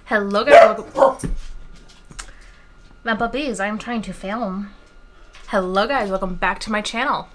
Hello guys, welcome. My puppies, I'm trying to film. Hello guys, welcome back to my channel.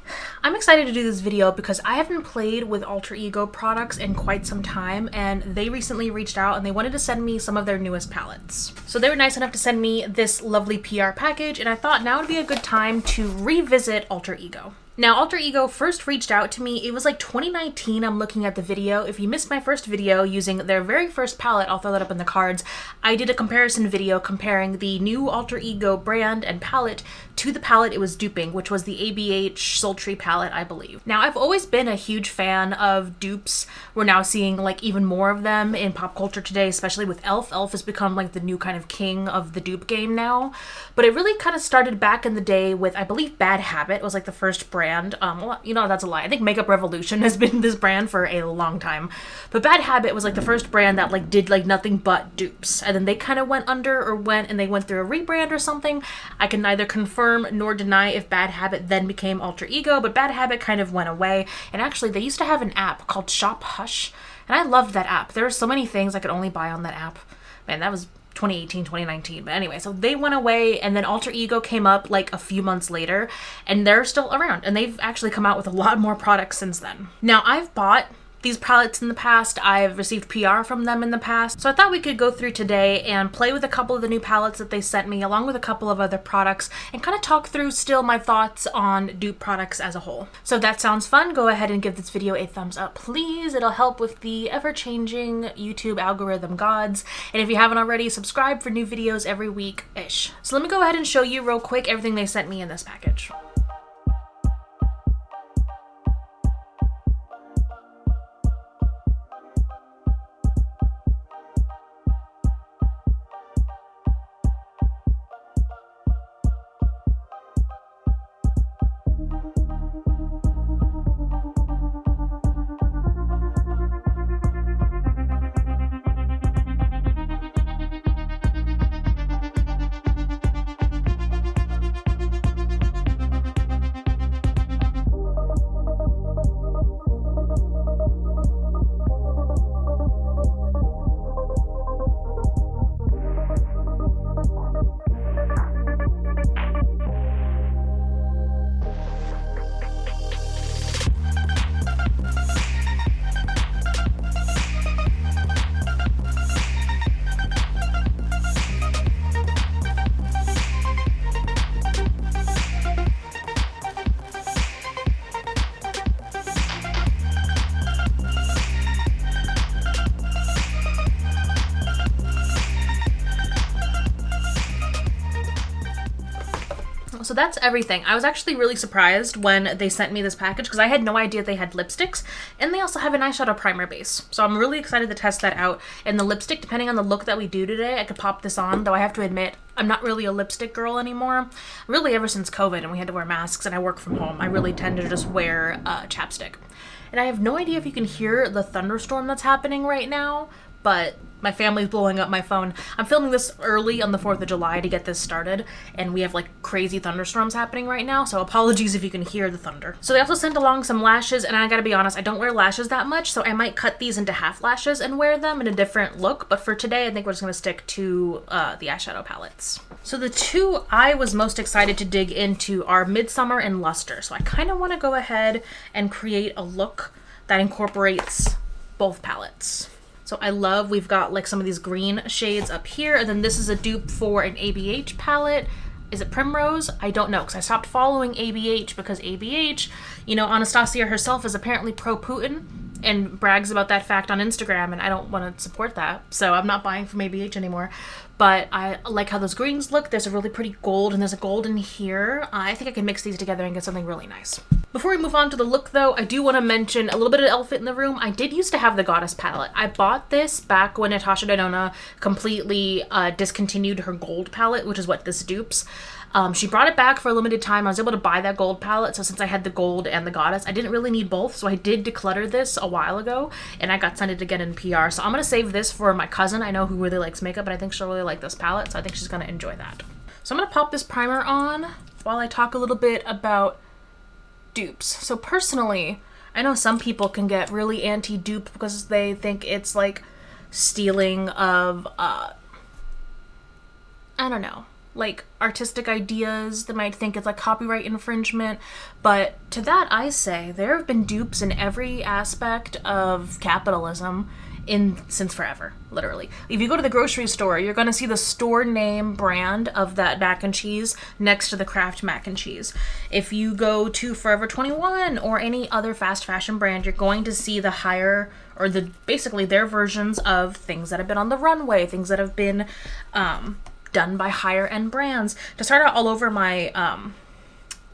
I'm excited to do this video because I haven't played with Alter Ego products in quite some time, and they recently reached out and they wanted to send me some of their newest palettes. So they were nice enough to send me this lovely PR package, and I thought now would be a good time to revisit Alter Ego. Now, Alter Ego first reached out to me, it was like 2019, I'm looking at the video. If you missed my first video using their very first palette, I'll throw that up in the cards. I did a comparison video comparing the new Alter Ego brand and palette to the palette it was duping, which was the ABH Sultry palette, I believe. Now, I've always been a huge fan of dupes. We're now seeing like even more of them in pop culture today, especially with e.l.f. e.l.f. has become like the new kind of king of the dupe game now. But it really kind of started back in the day with, I believe, Bad Habit was like the first brand. Well, you know, that's a lie. I think Makeup Revolution has been this brand for a long time. But Bad Habit was like the first brand that like did like nothing but dupes. And then they kind of went under or went and they went through a rebrand or something. I can neither confirm nor deny if Bad Habit then became Alter Ego, but Bad Habit kind of went away. And actually they used to have an app called Shop Hush. And I loved that app. There are so many things I could only buy on that app. Man, that was 2018, 2019. But anyway, so they went away and then Alter Ego came up like a few months later and they're still around and they've actually come out with a lot more products since then. Now, I've bought these palettes in the past. I've received PR from them in the past. So I thought we could go through today and play with a couple of the new palettes that they sent me along with a couple of other products and kind of talk through still my thoughts on dupe products as a whole. So if that sounds fun, go ahead and give this video a thumbs up, please. It'll help with the ever-changing YouTube algorithm gods. And if you haven't already, subscribe for new videos every week-ish. So let me go ahead and show you real quick everything they sent me in this package. So that's everything. I was actually really surprised when they sent me this package because I had no idea they had lipsticks, and they also have an eyeshadow primer base. So I'm really excited to test that out. And the lipstick, depending on the look that we do today, I could pop this on, though I have to admit, I'm not really a lipstick girl anymore. Really ever since COVID and we had to wear masks and I work from home, I really tend to just wear chapstick. And I have no idea if you can hear the thunderstorm that's happening right now, but my family's blowing up my phone. I'm filming this early on the 4th of July to get this started, and we have like crazy thunderstorms happening right now, so apologies if you can hear the thunder. So they also sent along some lashes, and I gotta be honest, I don't wear lashes that much, so I might cut these into half lashes and wear them in a different look, but for today I think we're just gonna stick to the eyeshadow palettes. So the two I was most excited to dig into are Midsummer and Luster, so I kind of want to go ahead and create a look that incorporates both palettes. So I love, we've got like some of these green shades up here, and then this is a dupe for an ABH palette. Is it Primrose? I don't know, because I stopped following ABH because ABH, you know, Anastasia herself is apparently pro-Putin and brags about that fact on Instagram, and I don't want to support that, so I'm not buying from ABH anymore. But I like how those greens look. There's a really pretty gold, and there's a gold in here. I think I can mix these together and get something really nice. Before we move on to the look though, I do want to mention a little bit of elephant in the room. I did used to have the Goddess palette. I bought this back when Natasha Denona completely discontinued her gold palette, which is what this dupes. She brought it back for a limited time. I was able to buy that gold palette, so since I had the gold and the Goddess, I didn't really need both, so I did declutter this a while ago, and I got sent it again in PR. So I'm going to save this for my cousin, I know, who really likes makeup, but I think she'll really like this palette, so I think she's going to enjoy that. So I'm going to pop this primer on while I talk a little bit about dupes. So personally, I know some people can get really anti-dupe because they think it's like stealing of I don't know, like artistic ideas. They might think it's like copyright infringement, but to that I say there have been dupes in every aspect of capitalism since forever, literally. If you go to the grocery store, you're going to see the store name brand of that mac and cheese next to the Kraft mac and cheese. If you go to Forever 21 or any other fast fashion brand, you're going to see the higher, or basically their versions of things that have been on the runway, things that have been done by higher end brands. To start out all over my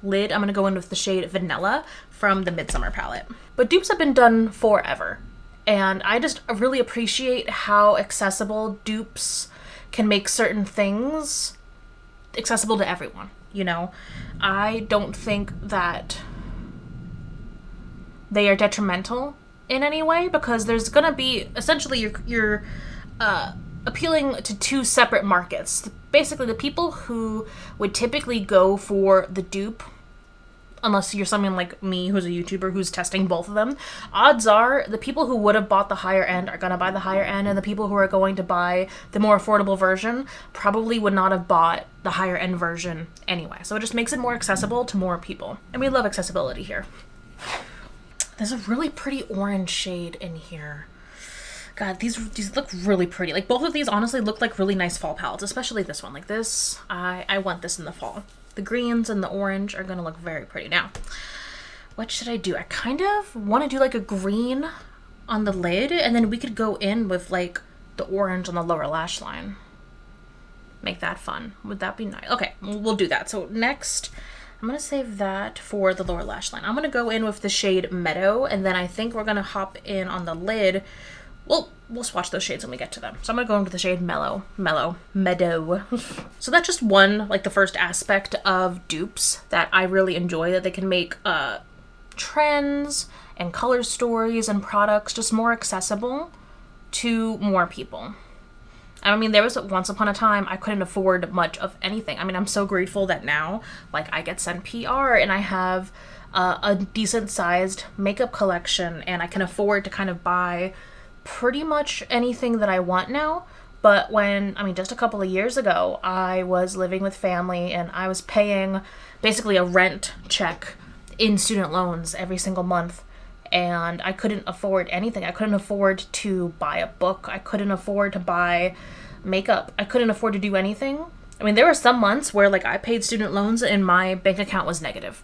lid, I'm going to go in with the shade Vanilla from the Midsummer palette. But dupes have been done forever. And I just really appreciate how accessible dupes can make certain things accessible to everyone, you know? I don't think that they are detrimental in any way, because there's gonna be, essentially, you're appealing to two separate markets. Basically, the people who would typically go for the dupe, unless you're someone like me who's a YouTuber who's testing both of them, odds are the people who would have bought the higher end are going to buy the higher end, and the people who are going to buy the more affordable version probably would not have bought the higher end version anyway. So it just makes it more accessible to more people. And we love accessibility here. There's a really pretty orange shade in here. God, these look really pretty. Like, both of these honestly look like really nice fall palettes, especially this one. Like this, I want this in the fall. The greens and the orange are gonna look very pretty. Now, what should I do? I kind of want to do like a green on the lid, and then we could go in with like the orange on the lower lash line. Make that fun. Would that be nice? Okay, we'll do that. So next, I'm gonna save that for the lower lash line. I'm gonna go in with the shade Meadow, and then I think we're gonna hop in on the lid. Well, we'll swatch those shades when we get to them. So I'm gonna go into the shade Meadow. So that's just one, like the first aspect of dupes that I really enjoy, that they can make trends and color stories and products just more accessible to more people. I mean, there was once upon a time I couldn't afford much of anything. I mean, I'm so grateful that now, like, I get sent PR and I have a decent sized makeup collection, and I can afford to kind of buy pretty much anything that I want now. But just a couple of years ago, I was living with family and I was paying basically a rent check in student loans every single month, and I couldn't afford anything. I couldn't afford to buy a book. I couldn't afford to buy makeup. I couldn't afford to do anything. I mean, there were some months where like I paid student loans and my bank account was negative.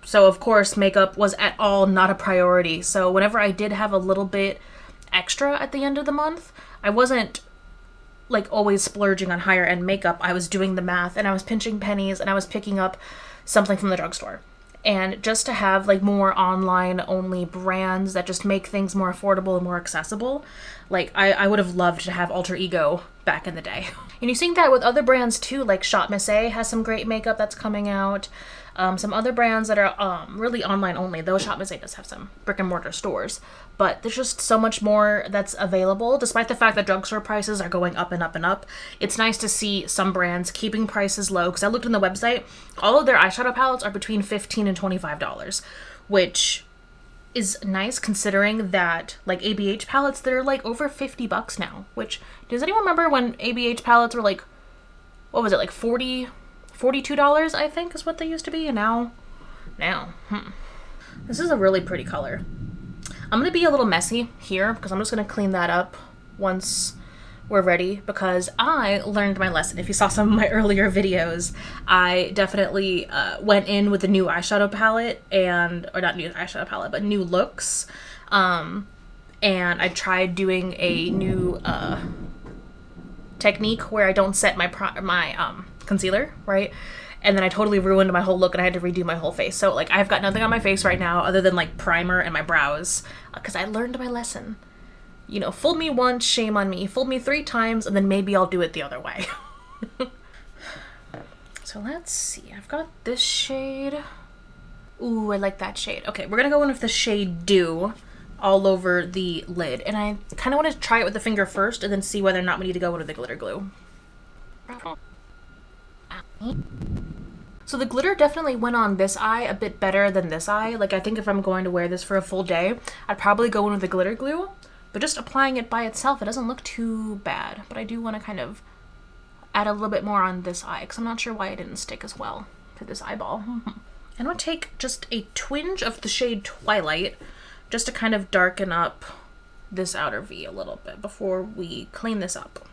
So of course makeup was at all not a priority. So whenever I did have a little bit extra at the end of the month, I wasn't like always splurging on higher end makeup. I was doing the math and I was pinching pennies and I was picking up something from the drugstore. And just to have like more online only brands that just make things more affordable and more accessible, like I would have loved to have Alter Ego back in the day. And you see that with other brands too, like Shop Miss A has some great makeup that's coming out. Some other brands that are really online only, though Shop Miss A does have some brick and mortar stores. But there's just so much more that's available, despite the fact that drugstore prices are going up and up and up. It's nice to see some brands keeping prices low, because I looked on the website, all of their eyeshadow palettes are between $15 and $25, which is nice considering that like ABH palettes, they're like over $50 now. Which, does anyone remember when ABH palettes were like, what was it, like $42, I think is what they used to be, and now, This is a really pretty color. I'm going to be a little messy here because I'm just going to clean that up once we're ready, because I learned my lesson. If you saw some of my earlier videos, I definitely went in with a new eyeshadow palette, or not new eyeshadow palette, but new looks. And I tried doing a new technique where I don't set my concealer, right? And then I totally ruined my whole look and I had to redo my whole face. So like I've got nothing on my face right now other than like primer and my brows, because I learned my lesson. You know, fooled me once, shame on me. Fooled me 3 times, and then maybe I'll do it the other way. So let's see. I've got this shade. Ooh, I like that shade. Okay, we're gonna go in with the shade Dew all over the lid. And I kind of want to try it with the finger first and then see whether or not we need to go in with the glitter glue. So the glitter definitely went on this eye a bit better than this eye. Like, I think if I'm going to wear this for a full day, I'd probably go in with the glitter glue. But just applying it by itself, it doesn't look too bad. But I do want to kind of add a little bit more on this eye because I'm not sure why it didn't stick as well to this eyeball. And I'm going to take just a twinge of the shade Twilight just to kind of darken up this outer V a little bit before we clean this up.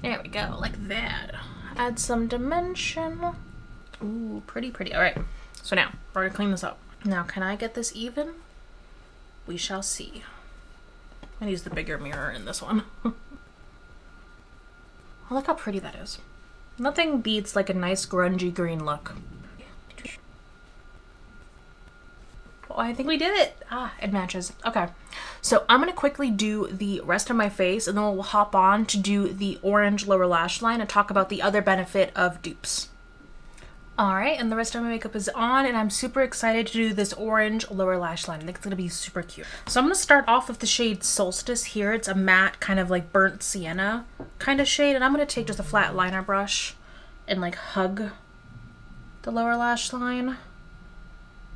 There we go, like that. Add some dimension. Ooh, pretty, pretty. All right, so now we're gonna clean this up. Now, can I get this even? We shall see. I'm gonna use the bigger mirror in this one. Oh, look how pretty that is. Nothing beats like a nice grungy green look. Oh, I think we did it. Ah, it matches. Okay, so I'm gonna quickly do the rest of my face and then we'll hop on to do the orange lower lash line and talk about the other benefit of dupes. All right, and the rest of my makeup is on and I'm super excited to do this orange lower lash line. I think it's gonna be super cute. So I'm gonna start off with the shade Solstice here. It's a matte kind of like burnt sienna kind of shade, and I'm gonna take just a flat liner brush and like hug the lower lash line,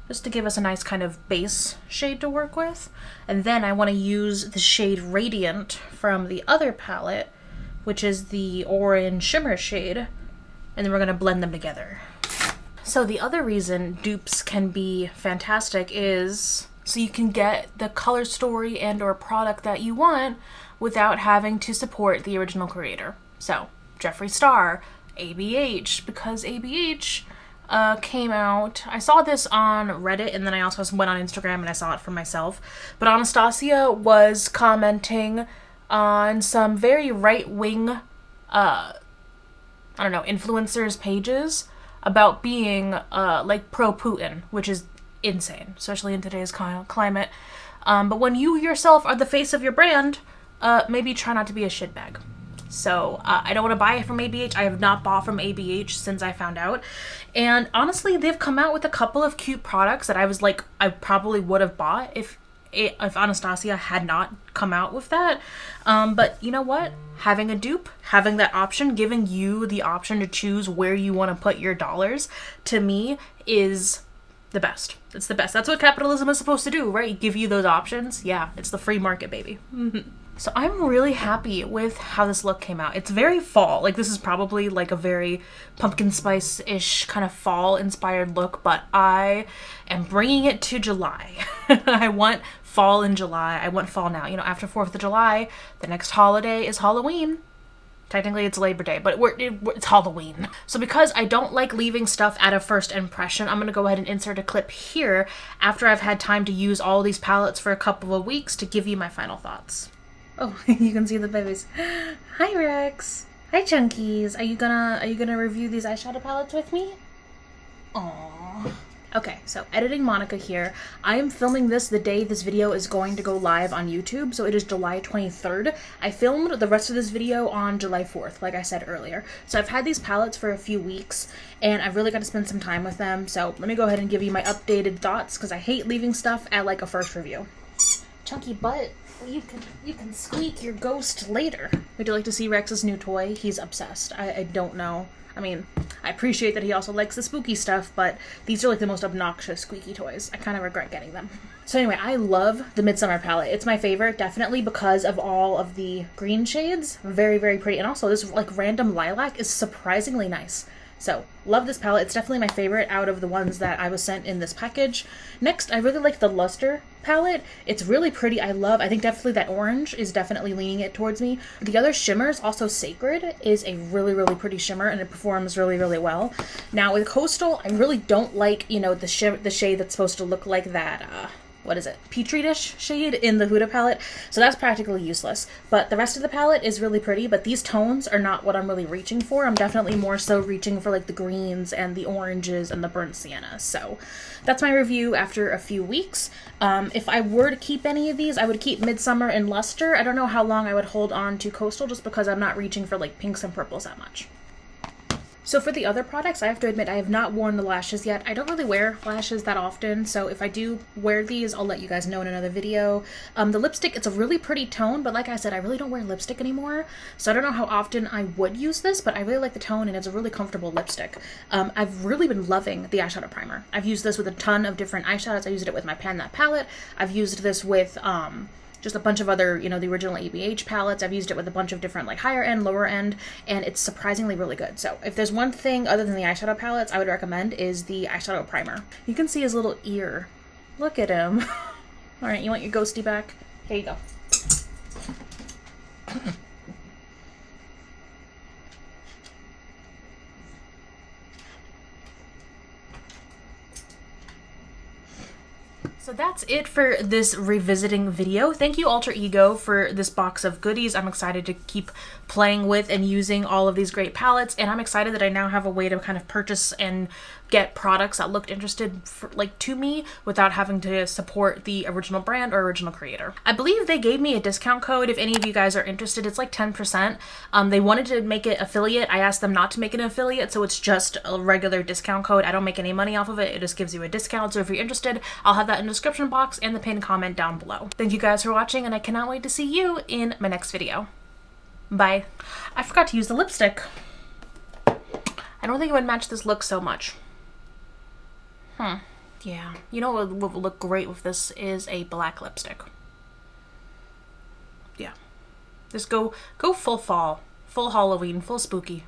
just to give us a nice kind of base shade to work with. And then I want to use the shade Radiant from the other palette, which is the orange shimmer shade, and then we're going to blend them together. So the other reason dupes can be fantastic is so you can get the color story and or product that you want without having to support the original creator. So Jeffree Star, ABH, because ABH came out. I saw this on Reddit and then I also went on Instagram and I saw it for myself. But Anastasia was commenting on some very right-wing, I don't know, influencers' pages about being like pro-Putin, which is insane, especially in today's climate. But when you yourself are the face of your brand, maybe try not to be a shitbag. So I don't want to buy it from ABH. I have not bought from ABH since I found out. And honestly, they've come out with a couple of cute products that I was like, I probably would have bought if Anastasia had not come out with that. But you know what? Having a dupe, having that option, giving you the option to choose where you want to put your dollars, to me is the best. It's the best. That's what capitalism is supposed to do, right? Give you those options. Yeah, it's the free market, baby. So I'm really happy with how this look came out. It's very fall. Like, this is probably like a very pumpkin spice-ish kind of fall-inspired look, but I am bringing it to July. I want fall in July. I want fall now. You know, after 4th of July, the next holiday is Halloween. Technically, it's Labor Day, but it's Halloween. So because I don't like leaving stuff at a first impression, I'm going to go ahead and insert a clip here after I've had time to use all these palettes for a couple of weeks to give you my final thoughts. Oh, you can see the babies. Hi, Rex. Hi, Chunkies. Are you gonna review these eyeshadow palettes with me? Aww. Okay, so editing Monica here. I am filming this the day this video is going to go live on YouTube, so it is July 23rd. I filmed the rest of this video on July 4th, like I said earlier. So I've had these palettes for a few weeks, and I've really got to spend some time with them. So let me go ahead and give you my updated thoughts, because I hate leaving stuff at like a first review. Chunky butt. You can squeak your ghost later. Would you like to see Rex's new toy? He's obsessed. I don't know. I mean, I appreciate that he also likes the spooky stuff, but these are like the most obnoxious squeaky toys. I kind of regret getting them. So anyway, I love the Midsummer palette. It's my favorite, definitely because of all of the green shades. Very, very pretty. And also this like random lilac is surprisingly nice. So, love this palette. It's definitely my favorite out of the ones that I was sent in this package. Next, I really like the Luster palette. It's really pretty. I think definitely that orange is definitely leaning it towards me. The other shimmers, also Sacred, is a really, really pretty shimmer, and it performs really, really well. Now, with Coastal, I really don't like, you know, the shade that's supposed to look like that, what is it? Petri dish shade in the Huda palette. So that's practically useless. But the rest of the palette is really pretty, but these tones are not what I'm really reaching for. I'm definitely more so reaching for like the greens and the oranges and the burnt sienna. So that's my review after a few weeks. If I were to keep any of these, I would keep Midsummer and Luster. I don't know how long I would hold on to Coastal just because I'm not reaching for like pinks and purples that much. So for the other products, I have to admit I have not worn the lashes yet. I don't really wear lashes that often, so if I do wear these, I'll let you guys know in another video. The lipstick, it's a really pretty tone, but like I said, I really don't wear lipstick anymore, so I don't know how often I would use this, but I really like the tone and it's a really comfortable lipstick. I've really been loving the eyeshadow primer. I've used this with a ton of different eyeshadows. I used it with my Pan That palette. I've used this with just a bunch of other, you know, the original ABH palettes. I've used it with a bunch of different like higher end, lower end, and it's surprisingly really good. So if there's one thing other than the eyeshadow palettes I would recommend is the eyeshadow primer. You can see his little ear. Look at him. All right, you want your ghosty back? Here you go. So that's it for this revisiting video. Thank you, Alter Ego, for this box of goodies. I'm excited to keep playing with and using all of these great palettes, and I'm excited that I now have a way to kind of purchase and get products that looked interested to me without having to support the original brand or original creator. I believe they gave me a discount code if any of you guys are interested. It's like 10%. They wanted to make it affiliate. I asked them not to make it an affiliate, so it's just a regular discount code. I don't make any money off of it. It just gives you a discount. So if you're interested, I'll have that in the description box and the pinned comment down below. Thank you guys for watching, and I cannot wait to see you in my next video. Bye. I forgot to use the lipstick. I don't think it would match this look so much. Yeah. You know what would look great with this is a black lipstick. Yeah. Just go full fall, full Halloween, full spooky.